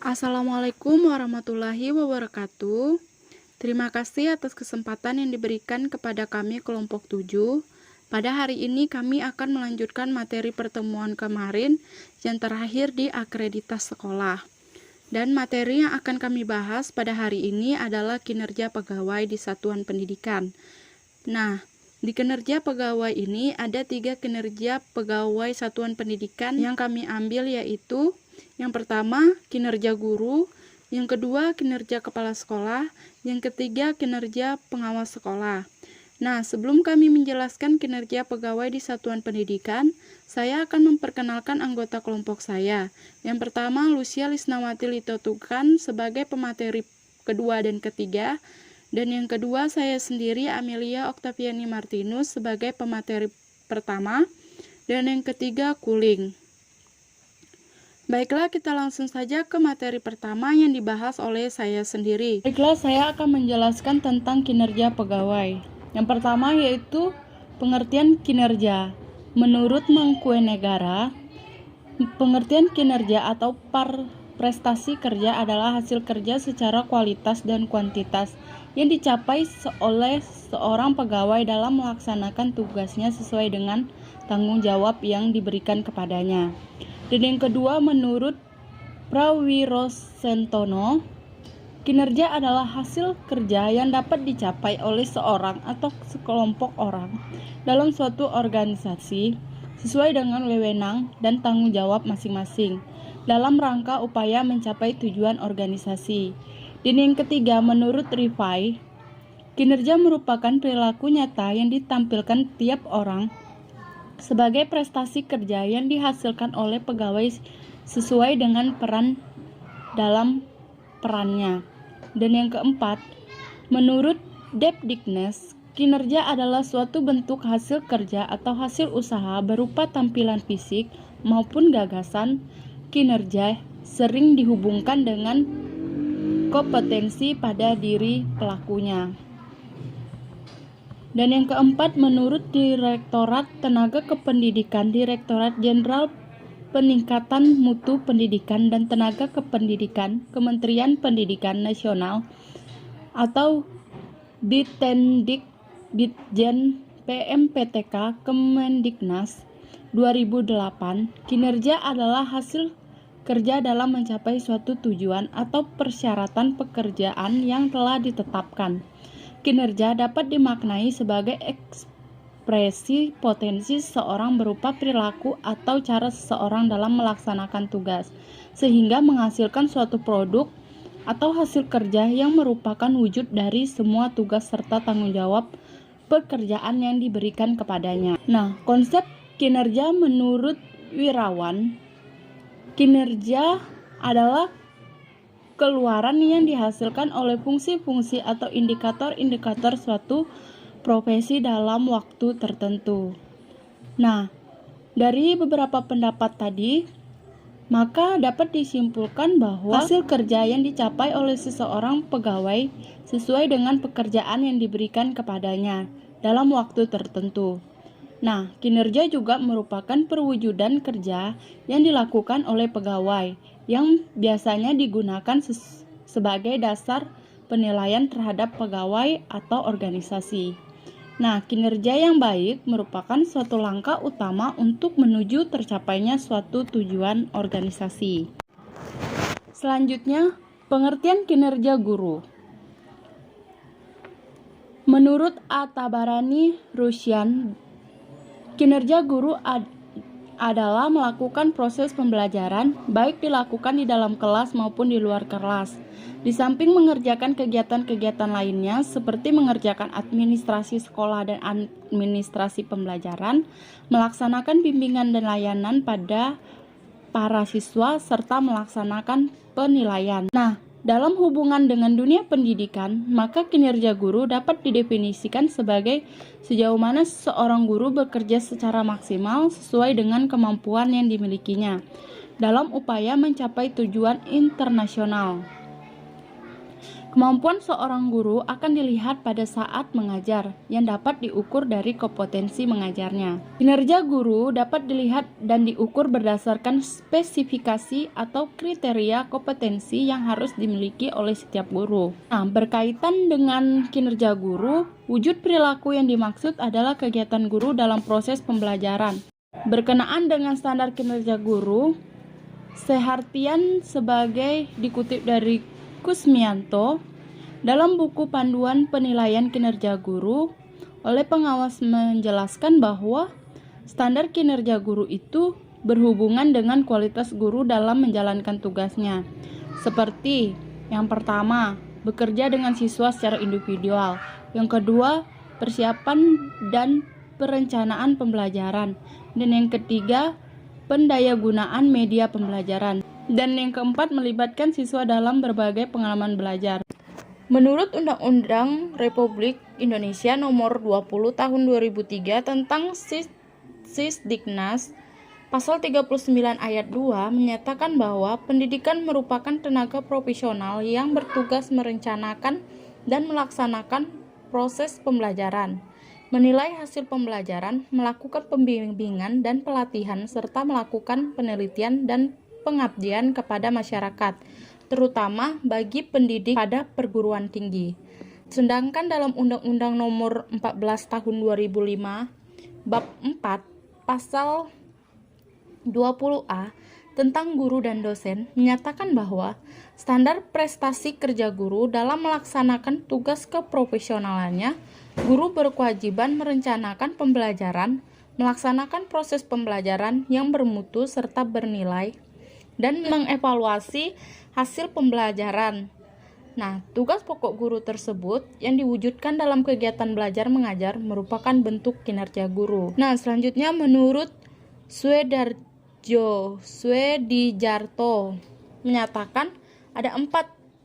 Assalamualaikum warahmatullahi wabarakatuh. Terima kasih atas kesempatan yang diberikan kepada kami kelompok 7. Pada hari ini kami akan melanjutkan materi pertemuan kemarin yang terakhir di akreditas sekolah. Dan materi yang akan kami bahas pada hari ini adalah kinerja pegawai di satuan pendidikan. Nah, di kinerja pegawai ini ada 3 kinerja pegawai satuan pendidikan yang kami ambil, yaitu yang pertama kinerja guru, yang kedua kinerja kepala sekolah, yang ketiga kinerja pengawas sekolah. Nah, sebelum kami menjelaskan kinerja pegawai di satuan pendidikan, saya akan memperkenalkan anggota kelompok saya. Yang pertama, Lucia Lisnawati Litotukan sebagai pemateri kedua dan ketiga. Dan yang kedua, saya sendiri Amelia Oktaviani Martinus sebagai pemateri pertama. Dan yang ketiga, Kuling. Baiklah, kita langsung saja ke materi pertama yang dibahas oleh saya sendiri. Baiklah, saya akan menjelaskan tentang kinerja pegawai. Yang pertama yaitu pengertian kinerja. Menurut Mangkuenegara, pengertian kinerja atau prestasi kerja adalah hasil kerja secara kualitas dan kuantitas yang dicapai oleh seorang pegawai dalam melaksanakan tugasnya sesuai dengan tanggung jawab yang diberikan kepadanya. Dan yang kedua, menurut Prawirosentono, kinerja adalah hasil kerja yang dapat dicapai oleh seorang atau sekelompok orang dalam suatu organisasi sesuai dengan wewenang dan tanggung jawab masing-masing dalam rangka upaya mencapai tujuan organisasi. Dan yang ketiga, menurut Rifai, kinerja merupakan perilaku nyata yang ditampilkan tiap orang sebagai prestasi kerja yang dihasilkan oleh pegawai sesuai dengan peran dalam perannya. Dan yang keempat, menurut Debdiknes, kinerja adalah suatu bentuk hasil kerja atau hasil usaha berupa tampilan fisik maupun gagasan. Kinerja sering dihubungkan dengan kompetensi pada diri pelakunya. Dan yang keempat, menurut Direktorat Tenaga Kependidikan, Direktorat Jenderal Peningkatan Mutu Pendidikan dan Tenaga Kependidikan, Kementerian Pendidikan Nasional atau Ditjen PMPTK Kemendiknas 2008, kinerja adalah hasil kerja dalam mencapai suatu tujuan atau persyaratan pekerjaan yang telah ditetapkan. Kinerja dapat dimaknai sebagai ekspresi potensi seseorang berupa perilaku atau cara seseorang dalam melaksanakan tugas, sehingga menghasilkan suatu produk atau hasil kerja yang merupakan wujud dari semua tugas serta tanggung jawab pekerjaan yang diberikan kepadanya. Nah, konsep kinerja menurut Wirawan, kinerja adalah keluaran yang dihasilkan oleh fungsi-fungsi atau indikator-indikator suatu profesi dalam waktu tertentu. Nah, dari beberapa pendapat tadi, maka dapat disimpulkan bahwa hasil kerja yang dicapai oleh seseorang pegawai sesuai dengan pekerjaan yang diberikan kepadanya dalam waktu tertentu. Nah, kinerja juga merupakan perwujudan kerja yang dilakukan oleh pegawai yang biasanya digunakan sebagai dasar penilaian terhadap pegawai atau organisasi. Nah, kinerja yang baik merupakan suatu langkah utama untuk menuju tercapainya suatu tujuan organisasi. Selanjutnya, pengertian kinerja guru. Menurut Atabarani Rusyan, kinerja guru adalah melakukan proses pembelajaran, baik dilakukan di dalam kelas maupun di luar kelas. Di samping mengerjakan kegiatan-kegiatan lainnya, seperti mengerjakan administrasi sekolah dan administrasi pembelajaran, melaksanakan bimbingan dan layanan pada para siswa, serta melaksanakan penilaian. Nah, dalam hubungan dengan dunia pendidikan, maka kinerja guru dapat didefinisikan sebagai sejauh mana seorang guru bekerja secara maksimal sesuai dengan kemampuan yang dimilikinya dalam upaya mencapai tujuan internasional. Kemampuan seorang guru akan dilihat pada saat mengajar, yang dapat diukur dari kompetensi mengajarnya. Kinerja guru dapat dilihat dan diukur berdasarkan spesifikasi atau kriteria kompetensi yang harus dimiliki oleh setiap guru. Nah, berkaitan dengan kinerja guru, wujud perilaku yang dimaksud adalah kegiatan guru dalam proses pembelajaran. Berkenaan dengan standar kinerja guru, Sehartian sebagai dikutip dari Kusmianto dalam buku Panduan Penilaian Kinerja Guru oleh pengawas menjelaskan bahwa standar kinerja guru itu berhubungan dengan kualitas guru dalam menjalankan tugasnya. Seperti yang pertama, bekerja dengan siswa secara individual. Yang kedua, persiapan dan perencanaan pembelajaran. Dan yang ketiga, pendayagunaan media pembelajaran. Dan yang keempat, melibatkan siswa dalam berbagai pengalaman belajar. Menurut Undang-Undang Republik Indonesia Nomor 20 Tahun 2003 tentang Sisdiknas, Pasal 39 ayat 2 menyatakan bahwa pendidikan merupakan tenaga profesional yang bertugas merencanakan dan melaksanakan proses pembelajaran, menilai hasil pembelajaran, melakukan pembimbingan dan pelatihan, serta melakukan penelitian dan pengabdian kepada masyarakat, terutama bagi pendidik pada perguruan tinggi. Sedangkan dalam Undang-Undang Nomor 14 Tahun 2005, Bab 4, Pasal 20A tentang guru dan dosen menyatakan bahwa standar prestasi kerja guru dalam melaksanakan tugas keprofesionalannya, guru berkewajiban merencanakan pembelajaran, melaksanakan proses pembelajaran yang bermutu serta bernilai, dan mengevaluasi hasil pembelajaran. Nah, tugas pokok guru tersebut yang diwujudkan dalam kegiatan belajar mengajar merupakan bentuk kinerja guru. Nah, selanjutnya menurut Swedijarto menyatakan ada 4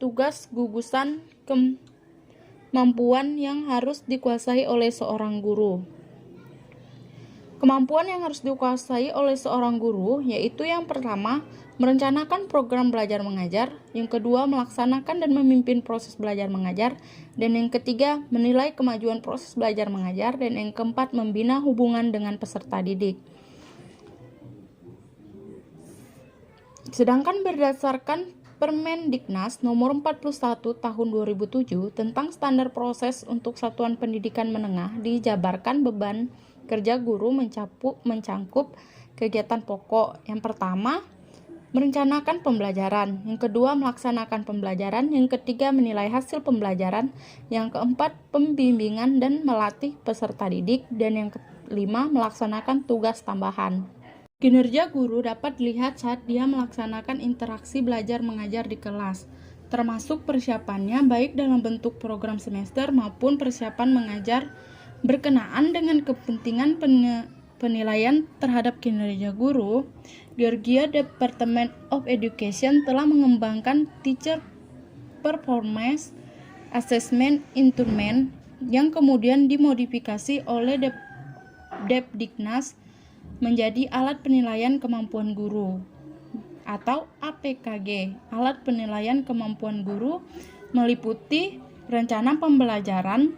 tugas gugusan kemampuan yang harus dikuasai oleh seorang guru. Kemampuan yang harus dikuasai oleh seorang guru yaitu yang pertama, merencanakan program belajar mengajar, yang kedua, melaksanakan dan memimpin proses belajar mengajar, dan yang ketiga, menilai kemajuan proses belajar mengajar, dan yang keempat, membina hubungan dengan peserta didik. Sedangkan berdasarkan Permendiknas Nomor 41 Tahun 2007 tentang standar proses untuk satuan pendidikan menengah, dijabarkan beban kerja guru mencangkup kegiatan pokok. Yang pertama, merencanakan pembelajaran, yang kedua, melaksanakan pembelajaran, yang ketiga, menilai hasil pembelajaran, yang keempat, pembimbingan dan melatih peserta didik, dan yang kelima, melaksanakan tugas tambahan. Kinerja guru dapat dilihat saat dia melaksanakan interaksi belajar mengajar di kelas, termasuk persiapannya baik dalam bentuk program semester maupun persiapan mengajar. Berkenaan dengan kepentingan penilaian terhadap kinerja guru, Georgia Department of Education telah mengembangkan Teacher Performance Assessment Instrument yang kemudian dimodifikasi oleh Depdiknas menjadi alat penilaian kemampuan guru atau APKG. Alat penilaian kemampuan guru meliputi rencana pembelajaran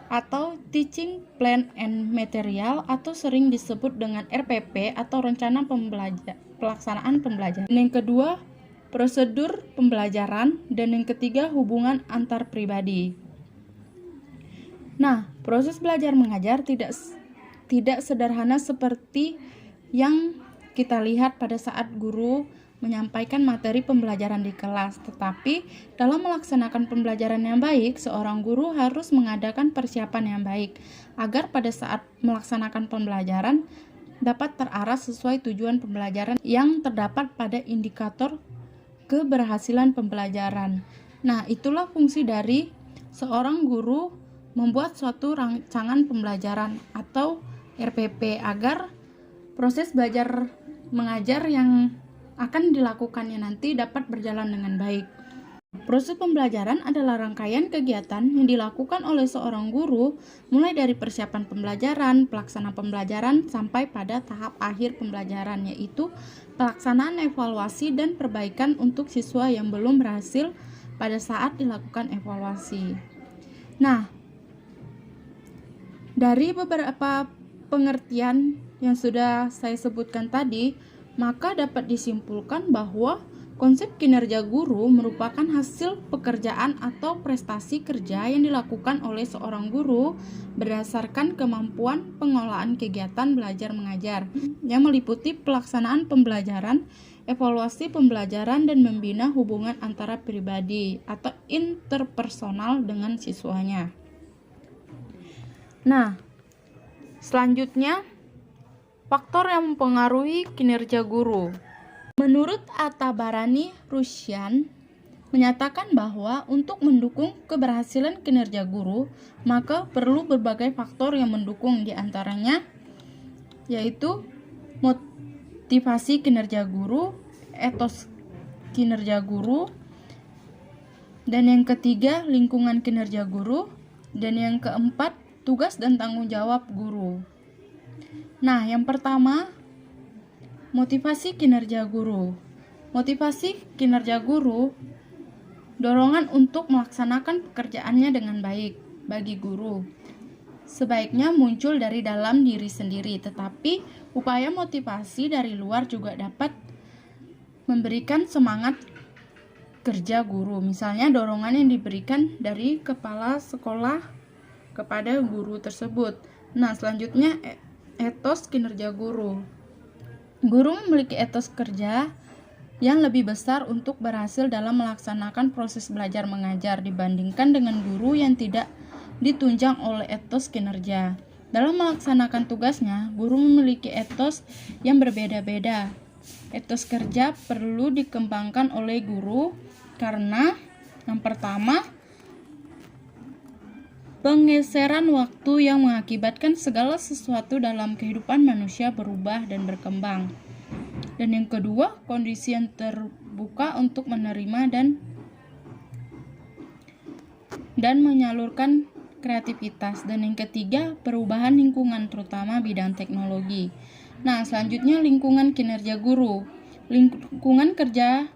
atau Teaching Plan and Material atau sering disebut dengan RPP atau rencana pelaksanaan pembelajaran. Yang kedua, prosedur pembelajaran, dan yang ketiga, hubungan antar pribadi. Nah, proses belajar mengajar tidak sederhana seperti yang kita lihat pada saat guru menyampaikan materi pembelajaran di kelas, tetapi dalam melaksanakan pembelajaran yang baik, seorang guru harus mengadakan persiapan yang baik agar pada saat melaksanakan pembelajaran dapat terarah sesuai tujuan pembelajaran yang terdapat pada indikator keberhasilan pembelajaran. Nah, itulah fungsi dari seorang guru membuat suatu rancangan pembelajaran atau RPP agar proses belajar mengajar yang akan dilakukannya nanti dapat berjalan dengan baik. Proses pembelajaran adalah rangkaian kegiatan yang dilakukan oleh seorang guru mulai dari persiapan pembelajaran, pelaksanaan pembelajaran, sampai pada tahap akhir pembelajaran, yaitu pelaksanaan evaluasi dan perbaikan untuk siswa yang belum berhasil pada saat dilakukan evaluasi. Nah, dari beberapa pengertian yang sudah saya sebutkan tadi, maka dapat disimpulkan bahwa konsep kinerja guru merupakan hasil pekerjaan atau prestasi kerja yang dilakukan oleh seorang guru berdasarkan kemampuan pengelolaan kegiatan belajar mengajar yang meliputi pelaksanaan pembelajaran, evaluasi pembelajaran, dan membina hubungan antara pribadi atau interpersonal dengan siswanya. Nah, selanjutnya, faktor yang mempengaruhi kinerja guru. Menurut Atabarani Rusyan menyatakan bahwa untuk mendukung keberhasilan kinerja guru, maka perlu berbagai faktor yang mendukung, diantaranya yaitu motivasi kinerja guru, etos kinerja guru, dan yang ketiga lingkungan kinerja guru, dan yang keempat tugas dan tanggung jawab guru. Nah, yang pertama, motivasi kinerja guru. Motivasi kinerja guru, dorongan untuk melaksanakan pekerjaannya dengan baik bagi guru, sebaiknya muncul dari dalam diri sendiri, tetapi upaya motivasi dari luar juga dapat memberikan semangat kerja guru. Misalnya dorongan yang diberikan dari kepala sekolah kepada guru tersebut. Nah, selanjutnya etos kinerja guru. Guru memiliki etos kerja yang lebih besar untuk berhasil dalam melaksanakan proses belajar mengajar dibandingkan dengan guru yang tidak ditunjang oleh etos kinerja. Dalam melaksanakan tugasnya, guru memiliki etos yang berbeda-beda. Etos kerja perlu dikembangkan oleh guru karena yang pertama, penggeseran waktu yang mengakibatkan segala sesuatu dalam kehidupan manusia berubah dan berkembang. Dan yang kedua, kondisi yang terbuka untuk menerima dan menyalurkan kreativitas. Dan yang ketiga, perubahan lingkungan, terutama bidang teknologi. Nah, selanjutnya lingkungan kinerja guru. Lingkungan kerja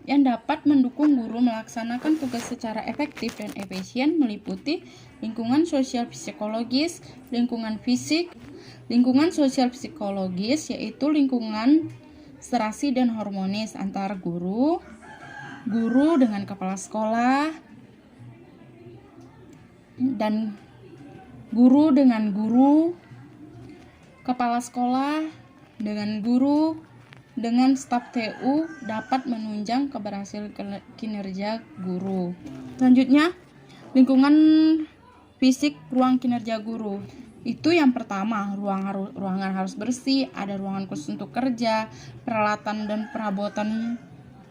yang dapat mendukung guru melaksanakan tugas secara efektif dan efisien meliputi lingkungan sosial psikologis, lingkungan fisik. Lingkungan sosial psikologis yaitu lingkungan serasi dan harmonis antar guru dengan kepala sekolah, dan guru dengan guru, kepala sekolah dengan guru, dengan staf TU dapat menunjang keberhasilan kinerja guru. Selanjutnya, lingkungan fisik ruang kinerja guru. Itu yang pertama, ruangan harus bersih, ada ruangan khusus untuk kerja, peralatan dan perabotan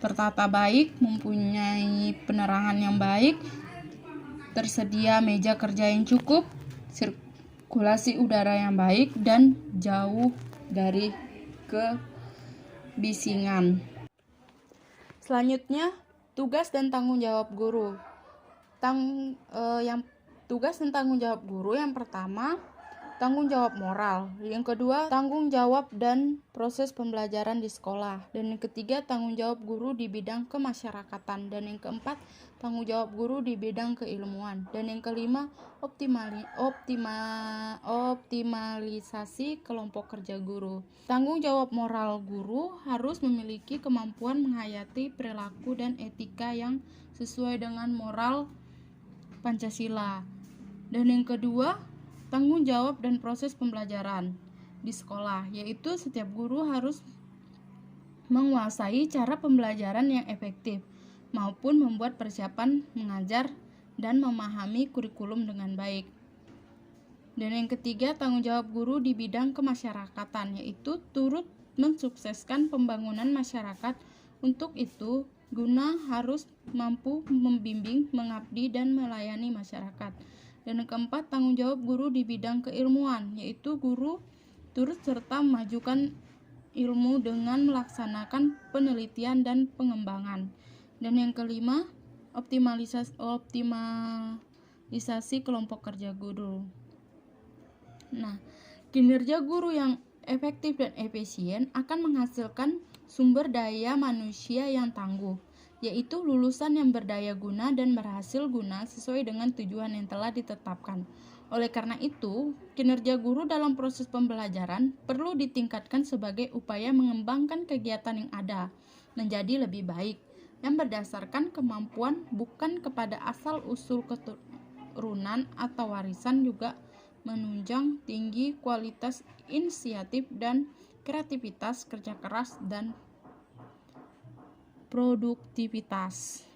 tertata baik, mempunyai penerangan yang baik, tersedia meja kerja yang cukup, sirkulasi udara yang baik, dan jauh dari kebisingan. Selanjutnya, tugas dan tanggung jawab guru. Tugas dan tanggung jawab guru yang pertama, tanggung jawab moral. Yang kedua, tanggung jawab dan proses pembelajaran di sekolah. Dan yang ketiga, tanggung jawab guru di bidang kemasyarakatan. Dan yang keempat, tanggung jawab guru di bidang keilmuan. Dan yang kelima, optimalisasi kelompok kerja guru. Tanggung jawab moral guru harus memiliki kemampuan menghayati perilaku dan etika yang sesuai dengan moral Pancasila. Dan yang kedua, tanggung jawab dan proses pembelajaran di sekolah, yaitu setiap guru harus menguasai cara pembelajaran yang efektif maupun membuat persiapan mengajar dan memahami kurikulum dengan baik. Dan yang ketiga, tanggung jawab guru di bidang kemasyarakatan, yaitu turut mensukseskan pembangunan masyarakat. Untuk itu, guna harus mampu membimbing, mengabdi, dan melayani masyarakat. Dan yang keempat, tanggung jawab guru di bidang keilmuan, yaitu guru turut serta memajukan ilmu dengan melaksanakan penelitian dan pengembangan. Dan yang kelima, optimalisasi kelompok kerja guru. Nah, kinerja guru yang efektif dan efisien akan menghasilkan sumber daya manusia yang tangguh, yaitu lulusan yang berdaya guna dan berhasil guna sesuai dengan tujuan yang telah ditetapkan. Oleh karena itu, kinerja guru dalam proses pembelajaran perlu ditingkatkan sebagai upaya mengembangkan kegiatan yang ada menjadi lebih baik, yang berdasarkan kemampuan bukan kepada asal-usul keturunan atau warisan, juga menunjang tinggi kualitas inisiatif dan kreativitas, kerja keras, dan produktivitas.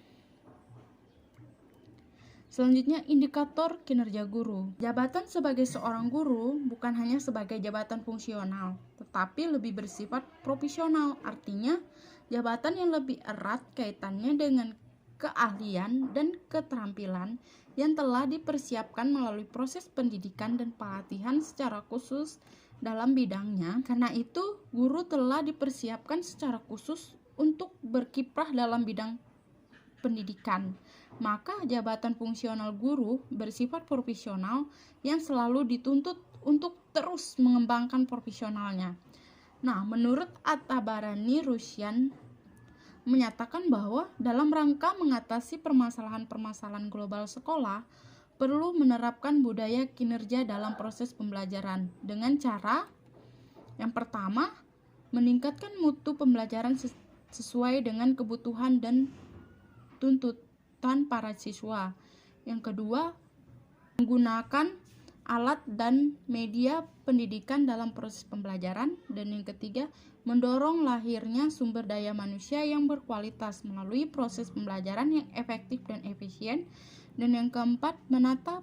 Selanjutnya, indikator kinerja guru. Jabatan sebagai seorang guru bukan hanya sebagai jabatan fungsional, tetapi lebih bersifat profesional. Artinya, jabatan yang lebih erat kaitannya dengan keahlian dan keterampilan yang telah dipersiapkan melalui proses pendidikan dan pelatihan secara khusus dalam bidangnya. Karena itu, guru telah dipersiapkan secara khusus untuk berkiprah dalam bidang pendidikan. Maka jabatan fungsional guru bersifat profesional yang selalu dituntut untuk terus mengembangkan profesionalnya. Nah, menurut At-Tabarani, Rusyan menyatakan bahwa dalam rangka mengatasi permasalahan-permasalahan global sekolah, perlu menerapkan budaya kinerja dalam proses pembelajaran dengan cara yang pertama, meningkatkan mutu pembelajaran sesuai dengan kebutuhan dan tuntutan para siswa. Yang kedua, menggunakan alat dan media pendidikan dalam proses pembelajaran. Dan yang ketiga, mendorong lahirnya sumber daya manusia yang berkualitas melalui proses pembelajaran yang efektif dan efisien. Dan yang keempat, menata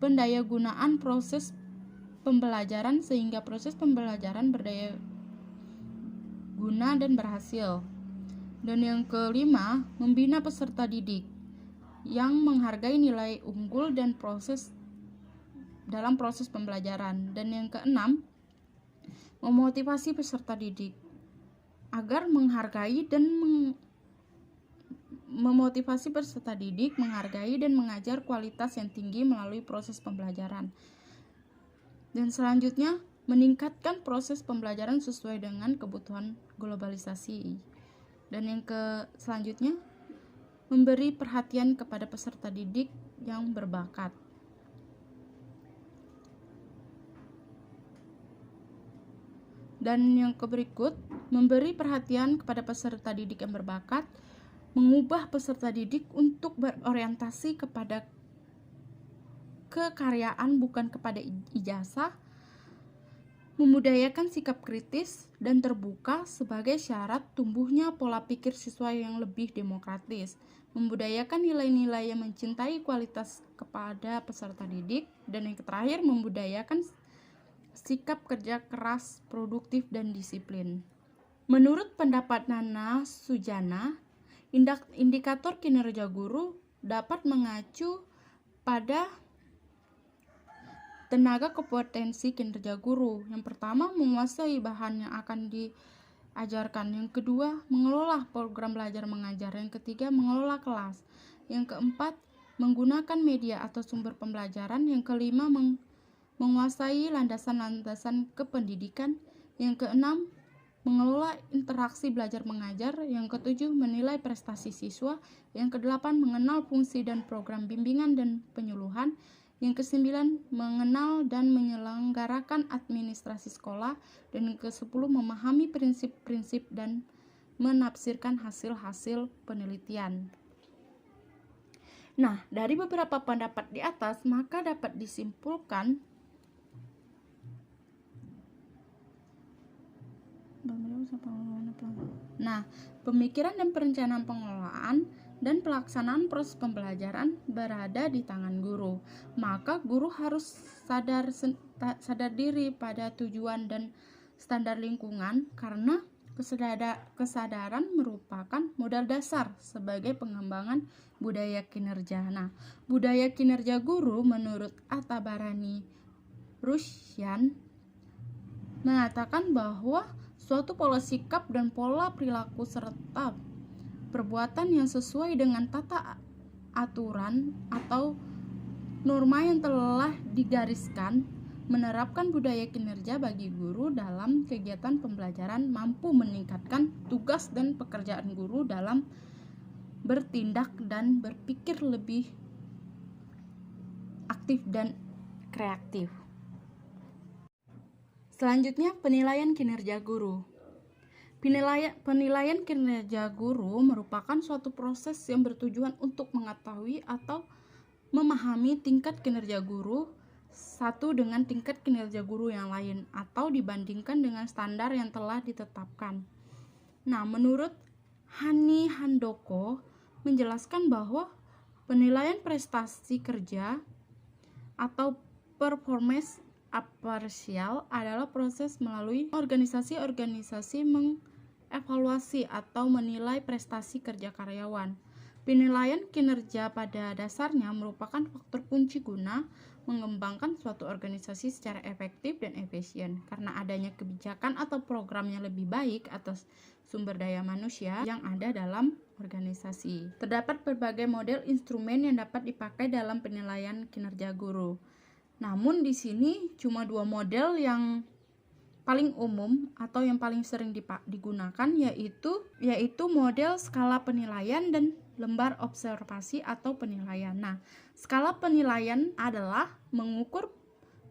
pendayagunaan proses pembelajaran sehingga proses pembelajaran berdaya guna dan berhasil. Dan yang kelima, membina peserta didik yang menghargai nilai unggul dan dalam proses pembelajaran. Dan yang keenam, memotivasi peserta didik agar menghargai dan memotivasi peserta didik menghargai dan mengajar kualitas yang tinggi melalui proses pembelajaran. Dan selanjutnya, meningkatkan proses pembelajaran sesuai dengan kebutuhan globalisasi. Dan yang selanjutnya, memberi perhatian kepada peserta didik yang berbakat. Dan yang berikut, memberi perhatian kepada peserta didik yang berbakat, mengubah peserta didik untuk berorientasi kepada kekaryaan bukan kepada ijazah, memudayakan sikap kritis dan terbuka sebagai syarat tumbuhnya pola pikir siswa yang lebih demokratis, membudayakan nilai-nilai yang mencintai kualitas kepada peserta didik, dan yang terakhir, membudayakan sikap kerja keras, produktif, dan disiplin. Menurut pendapat Nana Sujana, indikator kinerja guru dapat mengacu pada tenaga kompetensi kinerja guru. Yang pertama, menguasai bahan yang akan diajarkan. Yang kedua, mengelola program belajar mengajar. Yang ketiga, mengelola kelas. Yang keempat, menggunakan media atau sumber pembelajaran. Yang kelima, menguasai landasan-landasan kependidikan. Yang keenam, mengelola interaksi belajar mengajar. Yang ketujuh, menilai prestasi siswa. Yang kedelapan, mengenal fungsi dan program bimbingan dan penyuluhan. Yang kesembilan, mengenal dan menyelenggarakan administrasi sekolah. Dan yang kesepuluh, memahami prinsip-prinsip dan menafsirkan hasil-hasil penelitian. Nah, dari beberapa pendapat di atas, maka dapat disimpulkan pemikiran dan perencanaan pengelolaan dan pelaksanaan proses pembelajaran berada di tangan guru. Maka guru harus sadar diri pada tujuan dan standar lingkungan, karena kesadaran merupakan modal dasar sebagai pengembangan budaya kinerja. Nah, budaya kinerja guru menurut At-Tabarani Rusyan mengatakan bahwa suatu pola sikap dan pola perilaku serta perbuatan yang sesuai dengan tata aturan atau norma yang telah digariskan, menerapkan budaya kinerja bagi guru dalam kegiatan pembelajaran mampu meningkatkan tugas dan pekerjaan guru dalam bertindak dan berpikir lebih aktif dan kreatif. Selanjutnya, penilaian kinerja guru. Penilaian kinerja guru merupakan suatu proses yang bertujuan untuk mengetahui atau memahami tingkat kinerja guru satu dengan tingkat kinerja guru yang lain atau dibandingkan dengan standar yang telah ditetapkan. Nah, menurut Hani Handoko menjelaskan bahwa penilaian prestasi kerja atau performance appraisal adalah proses melalui organisasi-organisasi mengevaluasi atau menilai prestasi kerja karyawan. Penilaian kinerja pada dasarnya merupakan faktor kunci guna mengembangkan suatu organisasi secara efektif dan efisien karena adanya kebijakan atau program yang lebih baik atas sumber daya manusia yang ada dalam organisasi. Terdapat berbagai model instrumen yang dapat dipakai dalam penilaian kinerja guru. Namun di sini cuma 2 model yang paling umum atau yang paling sering digunakan yaitu model skala penilaian dan lembar observasi atau penilaian. Nah, skala penilaian adalah mengukur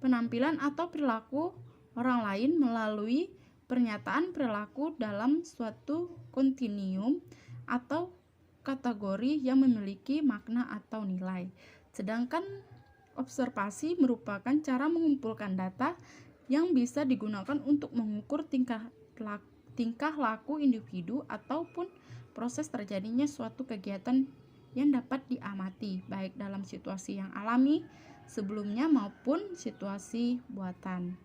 penampilan atau perilaku orang lain melalui pernyataan perilaku dalam suatu kontinuum atau kategori yang memiliki makna atau nilai. Sedangkan observasi merupakan cara mengumpulkan data yang bisa digunakan untuk mengukur tingkah laku individu ataupun proses terjadinya suatu kegiatan yang dapat diamati baik dalam situasi yang alami sebelumnya maupun situasi buatan.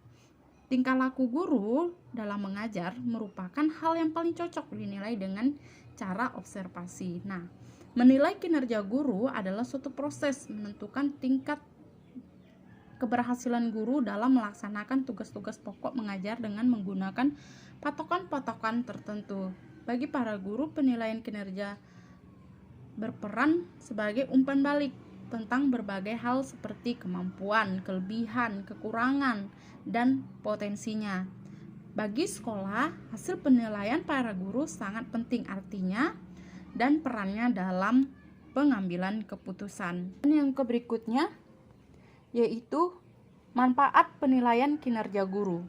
Tingkah laku guru dalam mengajar merupakan hal yang paling cocok dinilai dengan cara observasi. Nah, menilai kinerja guru adalah suatu proses menentukan tingkat keberhasilan guru dalam melaksanakan tugas-tugas pokok mengajar dengan menggunakan patokan-patokan tertentu. Bagi para guru, penilaian kinerja berperan sebagai umpan balik tentang berbagai hal seperti kemampuan, kelebihan, kekurangan, dan potensinya. Bagi sekolah, hasil penilaian para guru sangat penting artinya dan perannya dalam pengambilan keputusan. Dan yang berikutnya yaitu manfaat penilaian kinerja guru.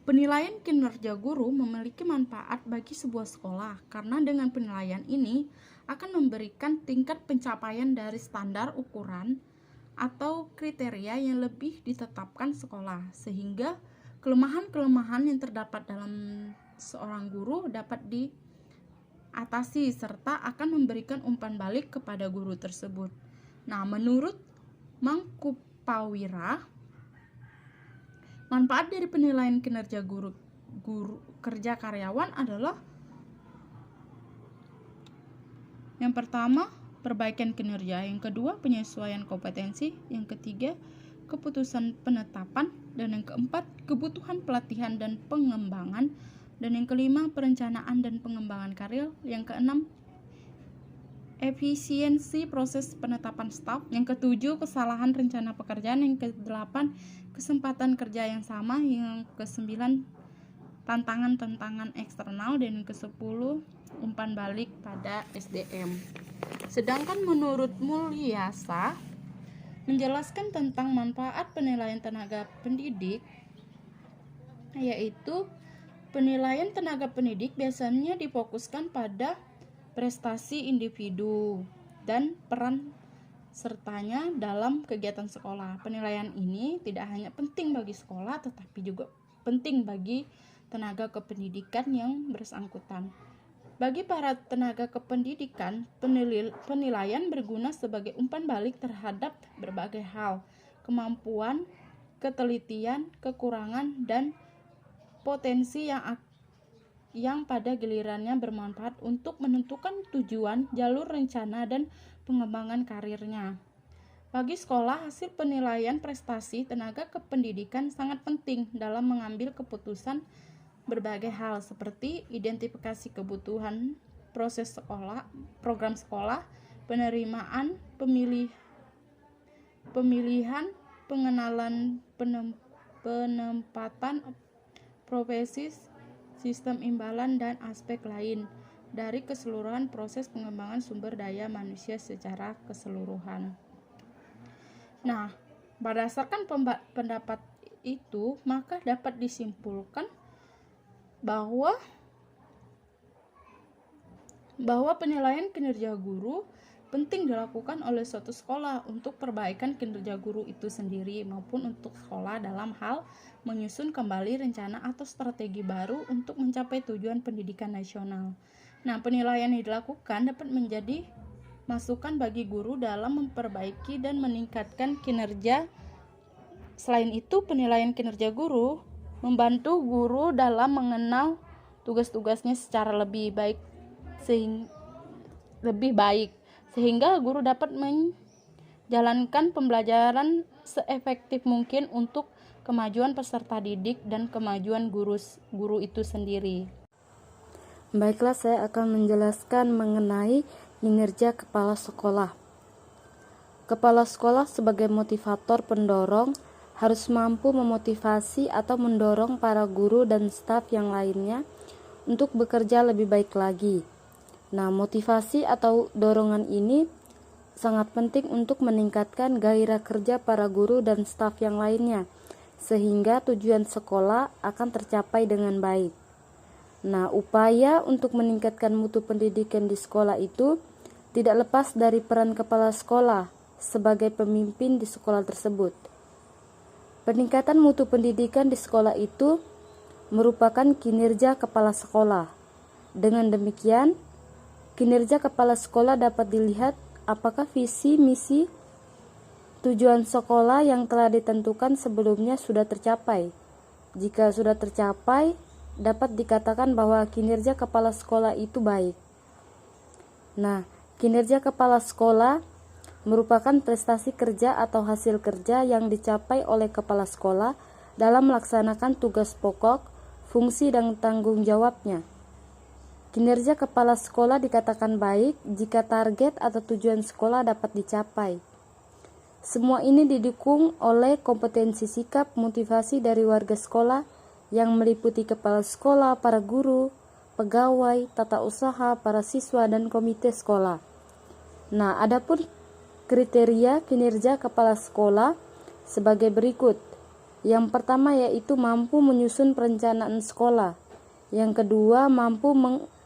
Penilaian kinerja guru memiliki manfaat bagi sebuah sekolah karena dengan penilaian ini akan memberikan tingkat pencapaian dari standar ukuran atau kriteria yang lebih ditetapkan sekolah sehingga kelemahan-kelemahan yang terdapat dalam seorang guru dapat diatasi serta akan memberikan umpan balik kepada guru tersebut. Nah, menurut Mangkupawira, manfaat dari penilaian kinerja guru kerja karyawan adalah yang pertama, perbaikan kinerja, yang kedua, penyesuaian kompetensi, yang ketiga, keputusan penetapan, dan yang keempat, kebutuhan pelatihan dan pengembangan, dan yang kelima, perencanaan dan pengembangan karir, yang keenam, efisiensi proses penetapan staf, yang ketujuh, kesalahan rencana pekerjaan, yang kedelapan, kesempatan kerja yang sama, yang kesembilan, tantangan-tantangan eksternal, dan yang kesepuluh, umpan balik pada SDM. Sedangkan menurut Mulyasa menjelaskan tentang manfaat penilaian tenaga pendidik, yaitu penilaian tenaga pendidik biasanya difokuskan pada prestasi individu dan peran sertanya dalam kegiatan sekolah. Penilaian ini tidak hanya penting bagi sekolah tetapi juga penting bagi tenaga kependidikan yang bersangkutan. Bagi para tenaga kependidikan, penilaian berguna sebagai umpan balik terhadap berbagai hal, kemampuan, ketelitian, kekurangan, dan potensi yang pada gilirannya bermanfaat untuk menentukan tujuan, jalur rencana, dan pengembangan karirnya. Bagi sekolah, hasil penilaian prestasi tenaga kependidikan sangat penting dalam mengambil keputusan berbagai hal seperti identifikasi kebutuhan, proses sekolah, program sekolah, penerimaan, pemilihan, pengenalan, penempatan profesi, sistem imbalan, dan aspek lain. dari keseluruhan proses pengembangan sumber daya manusia secara keseluruhan. Nah, berdasarkan pendapat itu, maka dapat disimpulkan bahwa penilaian kinerja guru penting dilakukan oleh suatu sekolah untuk perbaikan kinerja guru itu sendiri maupun untuk sekolah dalam hal menyusun kembali rencana atau strategi baru untuk mencapai tujuan pendidikan nasional. Nah, penilaian yang dilakukan dapat menjadi masukan bagi guru dalam memperbaiki dan meningkatkan kinerja. Selain itu, penilaian kinerja guru membantu guru dalam mengenal tugas-tugasnya secara lebih baik sehingga guru dapat menjalankan pembelajaran seefektif mungkin untuk kemajuan peserta didik dan kemajuan guru itu sendiri. Baiklah, saya akan menjelaskan mengenai kinerja kepala sekolah. Kepala sekolah sebagai motivator pendorong harus mampu memotivasi atau mendorong para guru dan staf yang lainnya untuk bekerja lebih baik lagi. Nah, motivasi atau dorongan ini sangat penting untuk meningkatkan gairah kerja para guru dan staf yang lainnya, sehingga tujuan sekolah akan tercapai dengan baik. Nah, upaya untuk meningkatkan mutu pendidikan di sekolah itu tidak lepas dari peran kepala sekolah sebagai pemimpin di sekolah tersebut. Peningkatan mutu pendidikan di sekolah itu merupakan kinerja kepala sekolah. Dengan demikian, kinerja kepala sekolah dapat dilihat apakah visi, misi, tujuan sekolah yang telah ditentukan sebelumnya sudah tercapai. Jika sudah tercapai, dapat dikatakan bahwa kinerja kepala sekolah itu baik. Nah, kinerja kepala sekolah merupakan prestasi kerja atau hasil kerja yang dicapai oleh kepala sekolah dalam melaksanakan tugas pokok, fungsi, dan tanggung jawabnya. Kinerja kepala sekolah dikatakan baik jika target atau tujuan sekolah dapat dicapai. Semua ini didukung oleh kompetensi sikap motivasi dari warga sekolah yang meliputi kepala sekolah, para guru, pegawai, tata usaha, para siswa, dan komite sekolah. Nah, adapun kriteria kinerja kepala sekolah sebagai berikut. Yang pertama yaitu mampu menyusun perencanaan sekolah. Yang kedua, mampu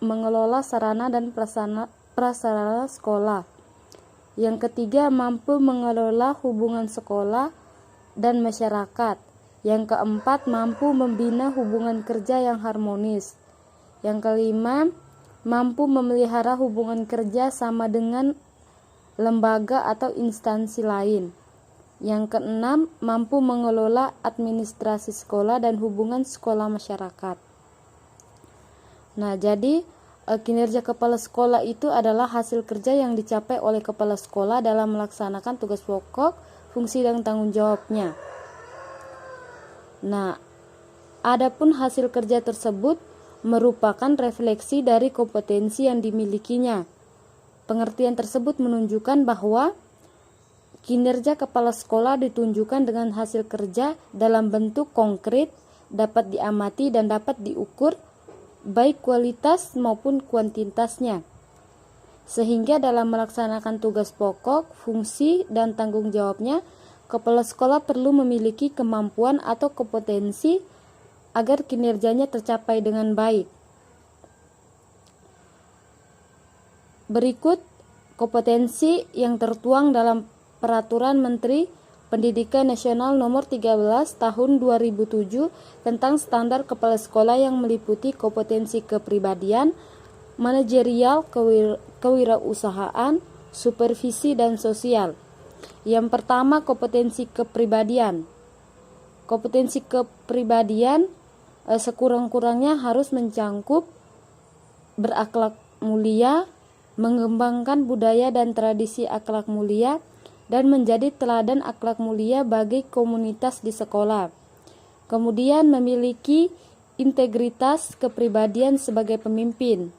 mengelola sarana dan prasarana sekolah. Yang ketiga, mampu mengelola hubungan sekolah dan masyarakat. Yang keempat, mampu membina hubungan kerja yang harmonis. Yang kelima, mampu memelihara hubungan kerja sama dengan lembaga atau instansi lain. Yang keenam, mampu mengelola administrasi sekolah dan hubungan sekolah masyarakat. Nah, jadi kinerja kepala sekolah itu adalah hasil kerja yang dicapai oleh kepala sekolah dalam melaksanakan tugas pokok, fungsi, dan tanggung jawabnya. Nah, adapun hasil kerja tersebut merupakan refleksi dari kompetensi yang dimilikinya. Pengertian tersebut menunjukkan bahwa kinerja kepala sekolah ditunjukkan dengan hasil kerja dalam bentuk konkret, dapat diamati dan dapat diukur baik kualitas maupun kuantitasnya. Sehingga dalam melaksanakan tugas pokok, fungsi, dan tanggung jawabnya, kepala sekolah perlu memiliki kemampuan atau kompetensi agar kinerjanya tercapai dengan baik. Berikut kompetensi yang tertuang dalam Peraturan Menteri Pendidikan Nasional Nomor 13 Tahun 2007 tentang standar kepala sekolah yang meliputi kompetensi kepribadian, manajerial, kewirausahaan, supervisi, dan sosial. Yang pertama, kompetensi kepribadian. Kompetensi kepribadian sekurang-kurangnya harus mencangkup berakhlak mulia, mengembangkan budaya dan tradisi akhlak mulia, dan menjadi teladan akhlak mulia bagi komunitas di sekolah. Kemudian memiliki integritas kepribadian sebagai pemimpin.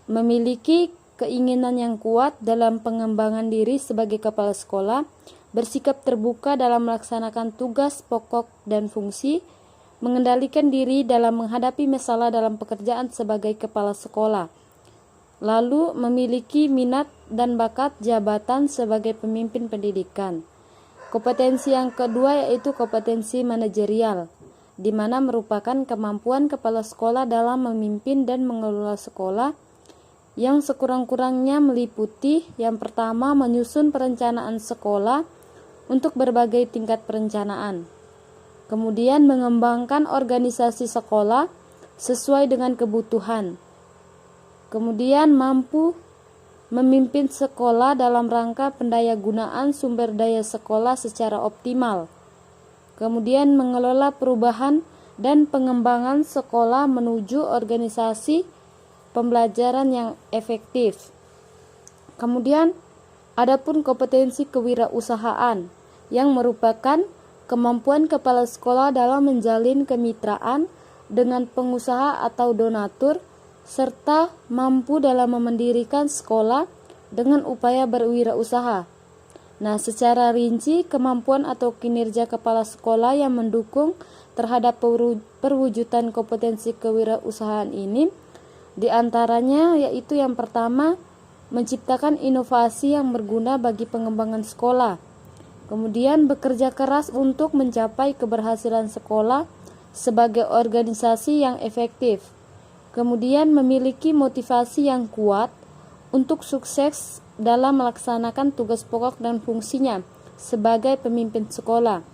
Memiliki keinginan yang kuat dalam pengembangan diri sebagai kepala sekolah, bersikap terbuka dalam melaksanakan tugas pokok dan fungsi, mengendalikan diri dalam menghadapi masalah dalam pekerjaan sebagai kepala sekolah. lalu memiliki minat dan bakat jabatan sebagai pemimpin pendidikan. Kompetensi yang kedua yaitu kompetensi manajerial, di mana merupakan kemampuan kepala sekolah dalam memimpin dan mengelola sekolah yang sekurang-kurangnya meliputi yang pertama menyusun perencanaan sekolah untuk berbagai tingkat perencanaan. Kemudian mengembangkan organisasi sekolah sesuai dengan kebutuhan. Kemudian mampu memimpin sekolah dalam rangka pendayagunaan sumber daya sekolah secara optimal. Kemudian mengelola perubahan dan pengembangan sekolah menuju organisasi pembelajaran yang efektif. Kemudian adapun kompetensi kewirausahaan yang merupakan kemampuan kepala sekolah dalam menjalin kemitraan dengan pengusaha atau donatur serta mampu dalam mendirikan sekolah dengan upaya berwirausaha. Nah, secara rinci kemampuan atau kinerja kepala sekolah yang mendukung terhadap perwujudan kompetensi kewirausahaan ini diantaranya yaitu yang pertama menciptakan inovasi yang berguna bagi pengembangan sekolah. Kemudian bekerja keras untuk mencapai keberhasilan sekolah sebagai organisasi yang efektif. Kemudian memiliki motivasi yang kuat untuk sukses dalam melaksanakan tugas pokok dan fungsinya sebagai pemimpin sekolah.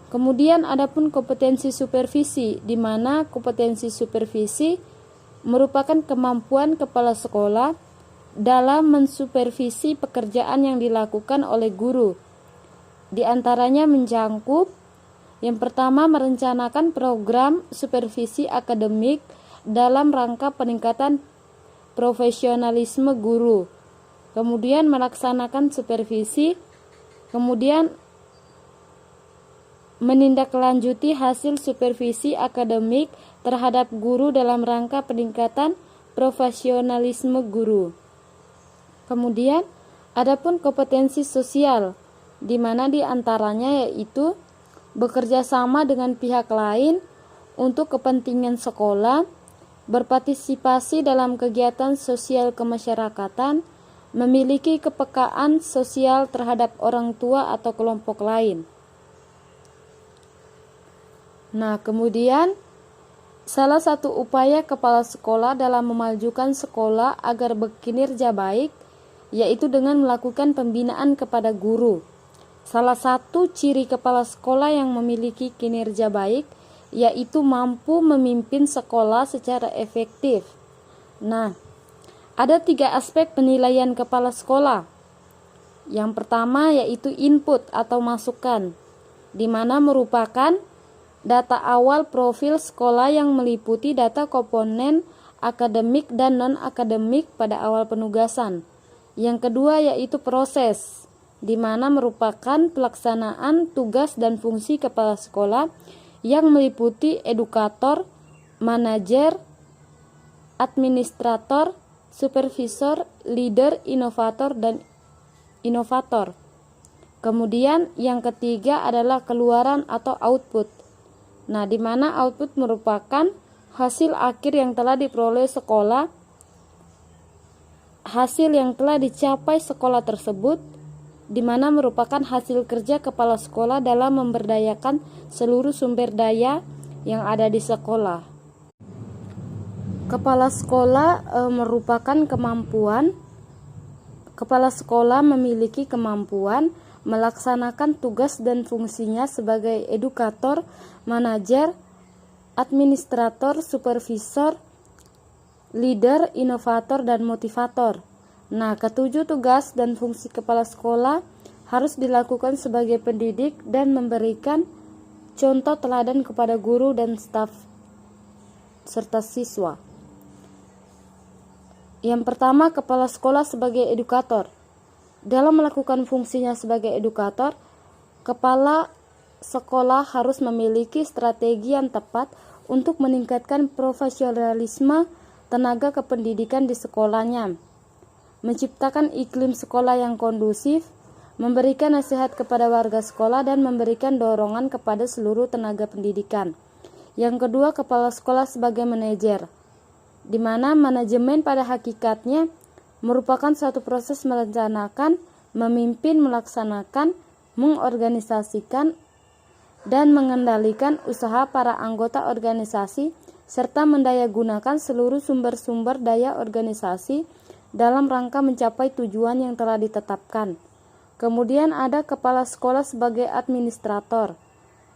Kemudian adapun kompetensi supervisi, di mana kompetensi supervisi merupakan kemampuan kepala sekolah dalam mensupervisi pekerjaan yang dilakukan oleh guru. Di antaranya mencakup yang pertama merencanakan program supervisi akademik dalam rangka peningkatan profesionalisme guru, kemudian melaksanakan supervisi, kemudian menindaklanjuti hasil supervisi akademik terhadap guru dalam rangka peningkatan profesionalisme guru. Kemudian adapun kompetensi sosial, di mana diantaranya yaitu bekerja sama dengan pihak lain untuk kepentingan sekolah, berpartisipasi dalam kegiatan sosial kemasyarakatan, memiliki kepekaan sosial terhadap orang tua atau kelompok lain. Nah, kemudian salah satu upaya kepala sekolah dalam memajukan sekolah agar berkinerja baik yaitu dengan melakukan pembinaan kepada guru. Salah satu ciri kepala sekolah yang memiliki kinerja baik yaitu mampu memimpin sekolah secara efektif. Nah, ada 3 aspek penilaian kepala sekolah. Yang pertama yaitu input atau masukan, di mana merupakan data awal profil sekolah yang meliputi data komponen akademik dan non-akademik pada awal penugasan. Yang kedua yaitu proses, di mana merupakan pelaksanaan tugas dan fungsi kepala sekolah yang meliputi edukator, manajer, administrator, supervisor, leader, inovator, dan inovator. Kemudian yang ketiga adalah keluaran atau output. Nah, di mana output merupakan hasil akhir yang telah diperoleh sekolah, hasil yang telah dicapai sekolah tersebut, di mana merupakan hasil kerja kepala sekolah dalam memberdayakan seluruh sumber daya yang ada di sekolah. Kepala sekolah merupakan kemampuan. Kepala sekolah memiliki kemampuan melaksanakan tugas dan fungsinya sebagai edukator, manajer, administrator, supervisor, leader, inovator, dan motivator. Nah, ketujuh tugas dan fungsi kepala sekolah harus dilakukan sebagai pendidik dan memberikan contoh teladan kepada guru dan staf serta siswa. Yang pertama, kepala sekolah sebagai edukator. Dalam melakukan fungsinya sebagai edukator, kepala sekolah harus memiliki strategi yang tepat untuk meningkatkan profesionalisme tenaga kependidikan di sekolahnya, menciptakan iklim sekolah yang kondusif, memberikan nasihat kepada warga sekolah, dan memberikan dorongan kepada seluruh tenaga pendidikan. Yang kedua, kepala sekolah sebagai manajer. di mana manajemen pada hakikatnya merupakan suatu proses merencanakan, memimpin, melaksanakan, mengorganisasikan, dan mengendalikan usaha para anggota organisasi serta mendayagunakan seluruh sumber-sumber daya organisasi dalam rangka mencapai tujuan yang telah ditetapkan. Kemudian ada kepala sekolah sebagai administrator,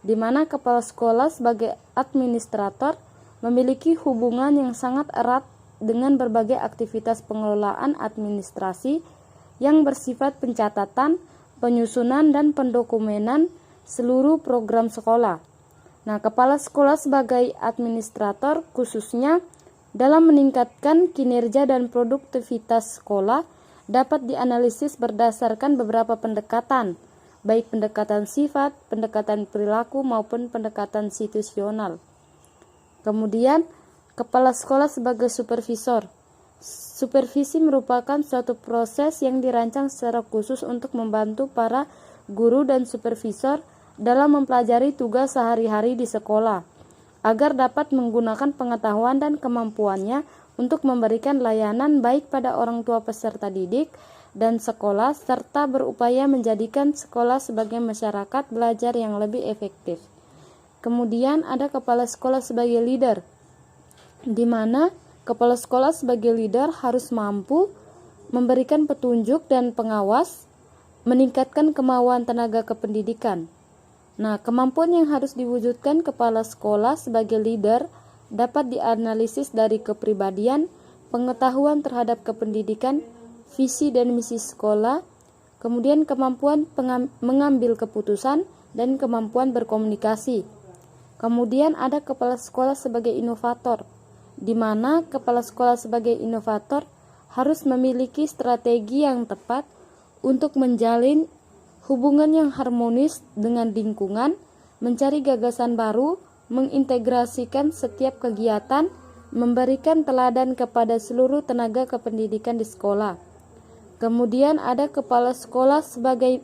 di mana kepala sekolah sebagai administrator memiliki hubungan yang sangat erat dengan berbagai aktivitas pengelolaan administrasi yang bersifat pencatatan, penyusunan, dan pendokumenan seluruh program sekolah. Nah, kepala sekolah sebagai administrator khususnya dalam meningkatkan kinerja dan produktivitas sekolah dapat dianalisis berdasarkan beberapa pendekatan, baik pendekatan sifat, pendekatan perilaku, maupun pendekatan situasional. Kemudian, kepala sekolah sebagai supervisor. Supervisi merupakan suatu proses yang dirancang secara khusus untuk membantu para guru dan supervisor dalam mempelajari tugas sehari-hari di sekolah, agar dapat menggunakan pengetahuan dan kemampuannya untuk memberikan layanan baik pada orang tua peserta didik dan sekolah, serta berupaya menjadikan sekolah sebagai masyarakat belajar yang lebih efektif. Kemudian ada kepala sekolah sebagai leader, di mana kepala sekolah sebagai leader harus mampu memberikan petunjuk dan pengawas, meningkatkan kemauan tenaga kependidikan. Nah, kemampuan yang harus diwujudkan kepala sekolah sebagai leader dapat dianalisis dari kepribadian, pengetahuan terhadap kependidikan, visi dan misi sekolah, kemudian kemampuan mengambil keputusan, dan kemampuan berkomunikasi. Kemudian ada kepala sekolah sebagai inovator, di mana kepala sekolah sebagai inovator harus memiliki strategi yang tepat untuk menjalin hubungan yang harmonis dengan lingkungan, mencari gagasan baru, mengintegrasikan setiap kegiatan, memberikan teladan kepada seluruh tenaga kependidikan di sekolah. Kemudian ada kepala sekolah sebagai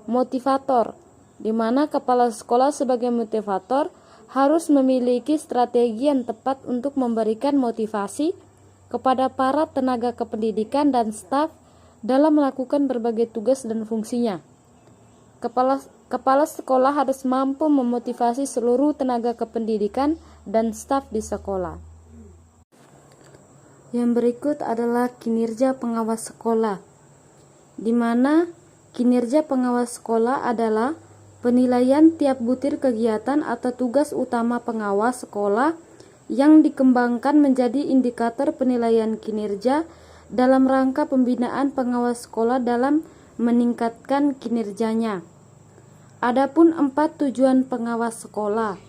motivator, di mana kepala sekolah sebagai motivator harus memiliki strategi yang tepat untuk memberikan motivasi kepada para tenaga kependidikan dan staf dalam melakukan berbagai tugas dan fungsinya. Kepala sekolah harus mampu memotivasi seluruh tenaga kependidikan dan staf di sekolah. Yang berikut adalah kinerja pengawas sekolah, di mana kinerja pengawas sekolah adalah penilaian tiap butir kegiatan atau tugas utama pengawas sekolah yang dikembangkan menjadi indikator penilaian kinerja dalam rangka pembinaan pengawas sekolah dalam meningkatkan kinerjanya. Adapun 4 tujuan pengawas sekolah.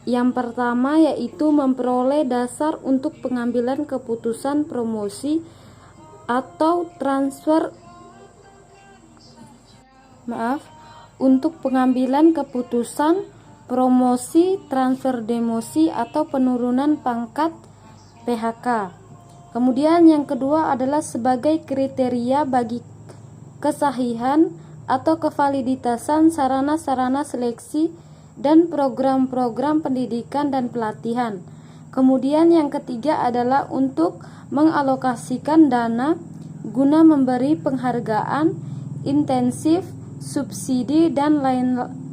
Yang pertama yaitu memperoleh dasar untuk pengambilan keputusan promosi atau transfer untuk pengambilan keputusan promosi, transfer demosi atau penurunan pangkat PHK. Kemudian yang kedua adalah sebagai kriteria bagi kesahihan atau kevaliditasan sarana-sarana seleksi dan program-program pendidikan dan pelatihan. Kemudian yang ketiga adalah untuk mengalokasikan dana guna memberi penghargaan, intensif, subsidi dan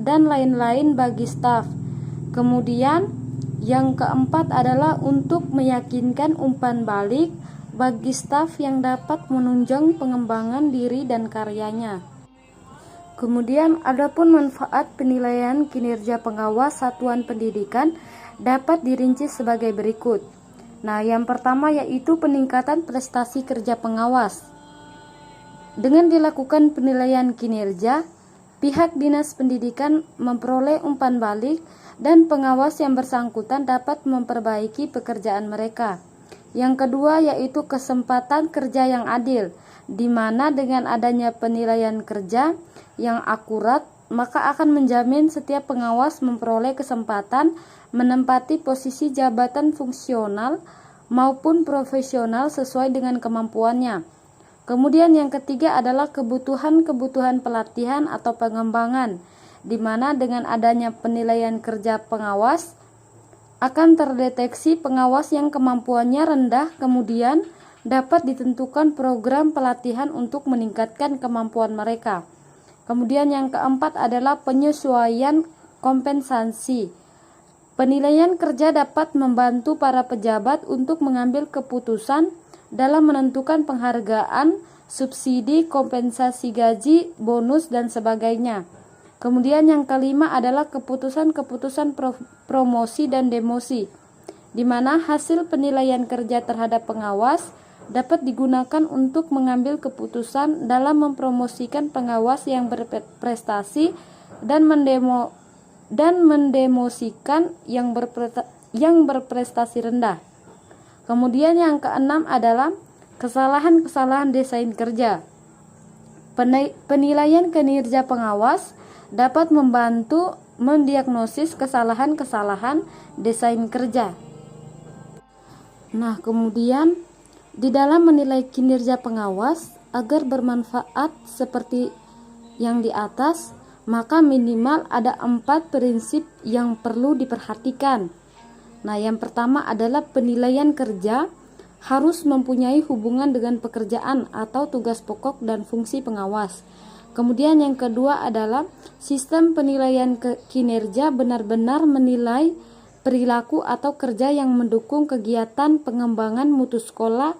lain-lain bagi staf. Kemudian yang keempat adalah untuk meyakinkan umpan balik bagi staf yang dapat menunjang pengembangan diri dan karyanya. Kemudian adapun manfaat penilaian kinerja pengawas satuan pendidikan dapat dirinci sebagai berikut. Nah, yang pertama yaitu peningkatan prestasi kerja pengawas. Dengan dilakukan penilaian kinerja, pihak dinas pendidikan memperoleh umpan balik dan pengawas yang bersangkutan dapat memperbaiki pekerjaan mereka. Yang kedua yaitu kesempatan kerja yang adil, di mana dengan adanya penilaian kerja yang akurat, maka akan menjamin setiap pengawas memperoleh kesempatan menempati posisi jabatan fungsional maupun profesional sesuai dengan kemampuannya. Kemudian yang ketiga adalah kebutuhan-kebutuhan pelatihan atau pengembangan, di mana dengan adanya penilaian kerja pengawas, akan terdeteksi pengawas yang kemampuannya rendah, kemudian dapat ditentukan program pelatihan untuk meningkatkan kemampuan mereka. Kemudian yang keempat adalah penyesuaian kompensasi. Penilaian kerja dapat membantu para pejabat untuk mengambil keputusan dalam menentukan penghargaan, subsidi, kompensasi gaji, bonus, dan sebagainya. Kemudian yang kelima adalah keputusan-keputusan promosi dan demosi, di mana hasil penilaian kerja terhadap pengawas dapat digunakan untuk mengambil keputusan dalam mempromosikan pengawas yang berprestasi dan mendemosikan yang berprestasi rendah. Kemudian yang keenam adalah kesalahan-kesalahan desain kerja. Penilaian kinerja pengawas dapat membantu mendiagnosis kesalahan-kesalahan desain kerja. Nah, kemudian di dalam menilai kinerja pengawas agar bermanfaat seperti yang di atas, maka minimal ada 4 prinsip yang perlu diperhatikan. Nah, yang pertama adalah penilaian kerja harus mempunyai hubungan dengan pekerjaan atau tugas pokok dan fungsi pengawas. Kemudian yang kedua adalah sistem penilaian kinerja benar-benar menilai perilaku atau kerja yang mendukung kegiatan pengembangan mutu sekolah,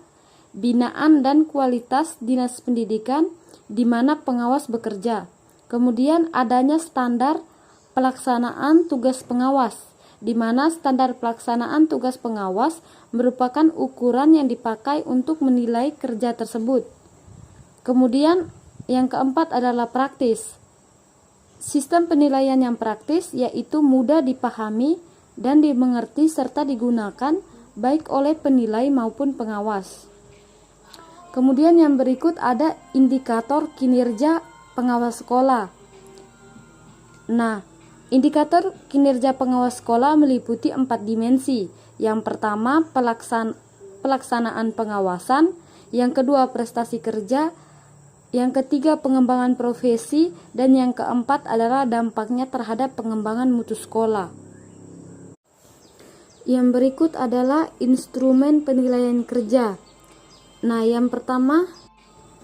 binaan dan kualitas dinas pendidikan di mana pengawas bekerja. Kemudian adanya standar pelaksanaan tugas pengawas, di mana standar pelaksanaan tugas pengawas merupakan ukuran yang dipakai untuk menilai kerja tersebut. Kemudian yang keempat adalah praktis. Sistem penilaian yang praktis yaitu mudah dipahami dan dimengerti serta digunakan baik oleh penilai maupun pengawas. Kemudian yang berikut ada indikator kinerja pengawas sekolah. Nah, indikator kinerja pengawas sekolah meliputi 4 dimensi. Yang pertama, pelaksanaan pengawasan. Yang kedua, prestasi kerja. Yang ketiga, pengembangan profesi. Dan yang keempat adalah dampaknya terhadap pengembangan mutu sekolah. Yang berikut adalah instrumen penilaian kerja. Nah, yang pertama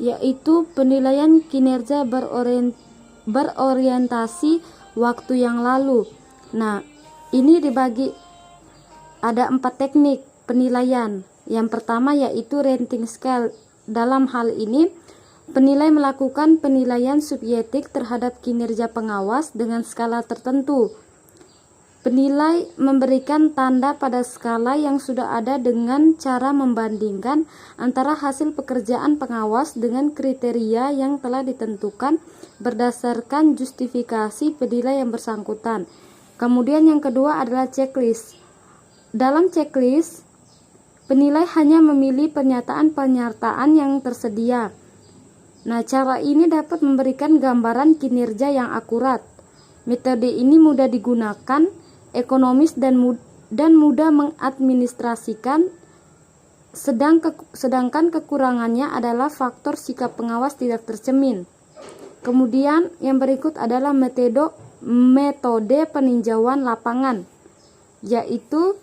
yaitu penilaian kinerja berorientasi waktu yang lalu. Nah, ini dibagi ada 4 teknik penilaian. Yang pertama yaitu rating scale. Dalam hal ini, penilai melakukan penilaian subjektif terhadap kinerja pengawas dengan skala tertentu. Penilai memberikan tanda pada skala yang sudah ada dengan cara membandingkan antara hasil pekerjaan pengawas dengan kriteria yang telah ditentukan berdasarkan justifikasi penilai yang bersangkutan. Kemudian yang kedua adalah checklist. Dalam checklist, penilai hanya memilih pernyataan-pernyataan yang tersedia. Nah, cara ini dapat memberikan gambaran kinerja yang akurat. Metode ini mudah digunakan, ekonomis dan mudah mengadministrasikan, sedangkan kekurangannya adalah faktor sikap pengawas tidak tercermin. Kemudian yang berikut adalah metode peninjauan lapangan, yaitu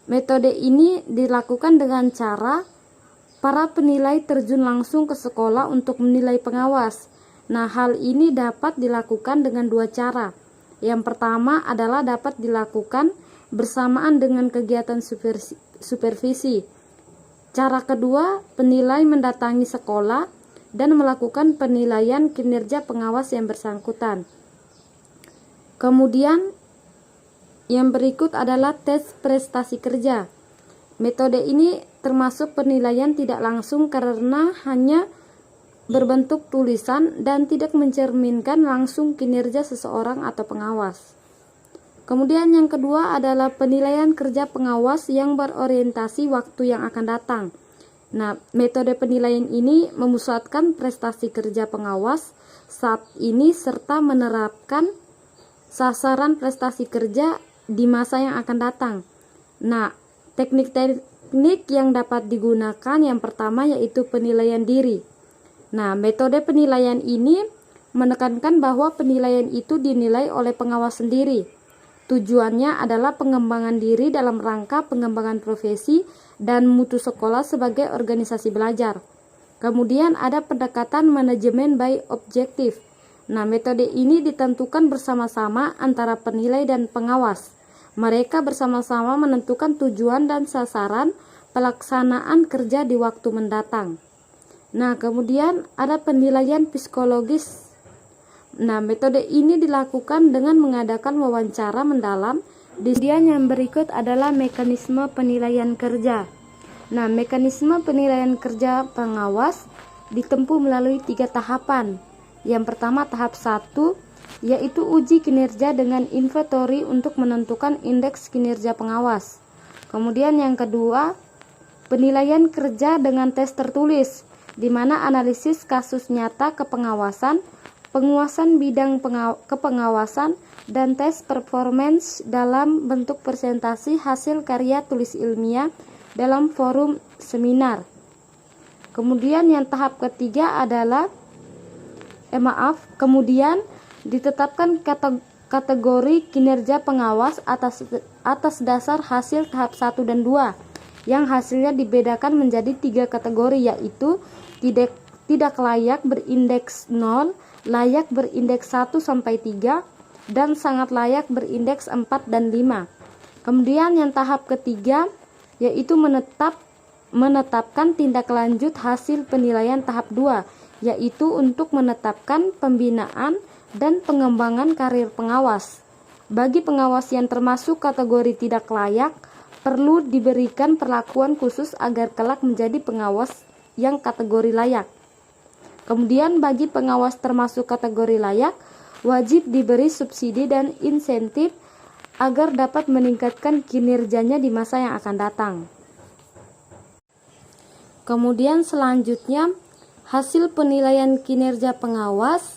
metode ini dilakukan dengan cara para penilai terjun langsung ke sekolah untuk menilai pengawas. Nah, hal ini dapat dilakukan dengan 2 cara. Yang pertama adalah dapat dilakukan bersamaan dengan kegiatan supervisi. Cara kedua, penilai mendatangi sekolah dan melakukan penilaian kinerja pengawas yang bersangkutan. Kemudian yang berikut adalah tes prestasi kerja. Metode ini termasuk penilaian tidak langsung karena hanya berbentuk tulisan dan tidak mencerminkan langsung kinerja seseorang atau pengawas. Kemudian yang kedua adalah penilaian kerja pengawas yang berorientasi waktu yang akan datang. Nah, metode penilaian ini memusatkan prestasi kerja pengawas saat ini serta menerapkan sasaran prestasi kerja di masa yang akan datang. Nah, teknik-teknik yang dapat digunakan yang pertama yaitu penilaian diri. Nah, metode penilaian ini menekankan bahwa penilaian itu dinilai oleh pengawas sendiri. Tujuannya adalah pengembangan diri dalam rangka pengembangan profesi dan mutu sekolah sebagai organisasi belajar. Kemudian ada pendekatan manajemen by objektif. Nah, metode ini ditentukan bersama-sama antara penilai dan pengawas. Mereka bersama-sama menentukan tujuan dan sasaran pelaksanaan kerja di waktu mendatang. Nah, kemudian ada penilaian psikologis. Nah, metode ini dilakukan dengan mengadakan wawancara mendalam. Kemudian yang berikut adalah mekanisme penilaian kerja. Nah, mekanisme penilaian kerja pengawas ditempuh melalui 3 tahapan. Yang pertama tahap 1, yaitu uji kinerja dengan inventory untuk menentukan indeks kinerja pengawas. Kemudian yang kedua, penilaian kerja dengan tes tertulis, di mana analisis kasus nyata kepengawasan, penguasaan bidang kepengawasan, dan tes performance dalam bentuk presentasi hasil karya tulis ilmiah dalam forum seminar. Kemudian yang tahap ketiga adalah kemudian ditetapkan kategori kinerja pengawas atas dasar hasil tahap 1 dan 2, yang hasilnya dibedakan menjadi 3 kategori, yaitu tidak layak berindeks 0, layak berindeks 1 sampai 3, dan sangat layak berindeks 4 dan 5. Kemudian yang tahap ketiga yaitu menetapkan tindak lanjut hasil penilaian tahap 2, yaitu untuk menetapkan pembinaan dan pengembangan karir pengawas. Bagi pengawas yang termasuk kategori tidak layak, perlu diberikan perlakuan khusus agar kelak menjadi pengawas yang kategori layak. Kemudian bagi pengawas termasuk kategori layak, wajib diberi subsidi dan insentif agar dapat meningkatkan kinerjanya di masa yang akan datang. Kemudian selanjutnya, hasil penilaian kinerja pengawas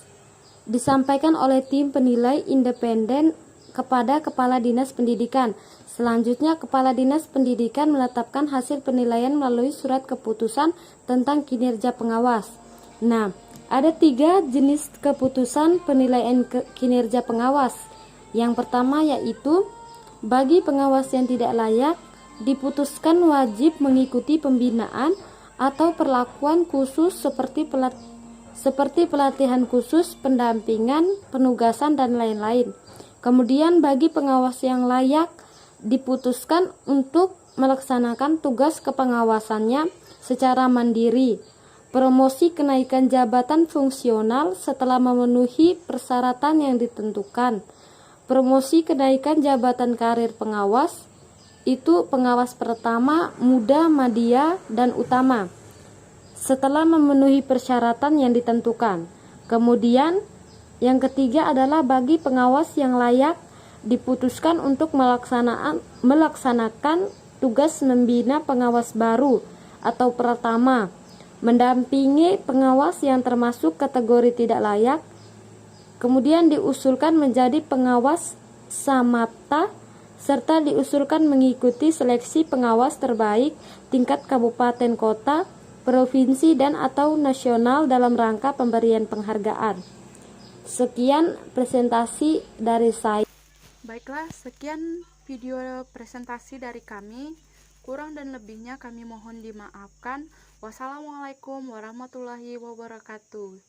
disampaikan oleh tim penilai independen kepada Kepala Dinas Pendidikan. Selanjutnya, Kepala Dinas Pendidikan menetapkan hasil penilaian melalui surat keputusan tentang kinerja pengawas. Nah, ada 3 jenis keputusan penilaian kinerja pengawas. Yang pertama yaitu, bagi pengawas yang tidak layak, diputuskan wajib mengikuti pembinaan atau perlakuan khusus seperti pelatihan khusus, pendampingan, penugasan, dan lain-lain. Kemudian bagi pengawas yang layak, diputuskan untuk melaksanakan tugas kepengawasannya secara mandiri. Promosi kenaikan jabatan fungsional setelah memenuhi persyaratan yang ditentukan. Promosi kenaikan jabatan karir pengawas, itu pengawas pertama, muda, madya, dan utama, setelah memenuhi persyaratan yang ditentukan. Kemudian yang ketiga adalah bagi pengawas yang layak, diputuskan untuk melaksanakan tugas membina pengawas baru atau pertama, mendampingi pengawas yang termasuk kategori tidak layak, kemudian diusulkan menjadi pengawas samapta, serta diusulkan mengikuti seleksi pengawas terbaik tingkat kabupaten kota, provinsi, dan atau nasional dalam rangka pemberian penghargaan. Sekian presentasi dari saya. Baiklah, sekian video presentasi dari kami. Kurang dan lebihnya kami mohon dimaafkan. Wassalamualaikum warahmatullahi wabarakatuh.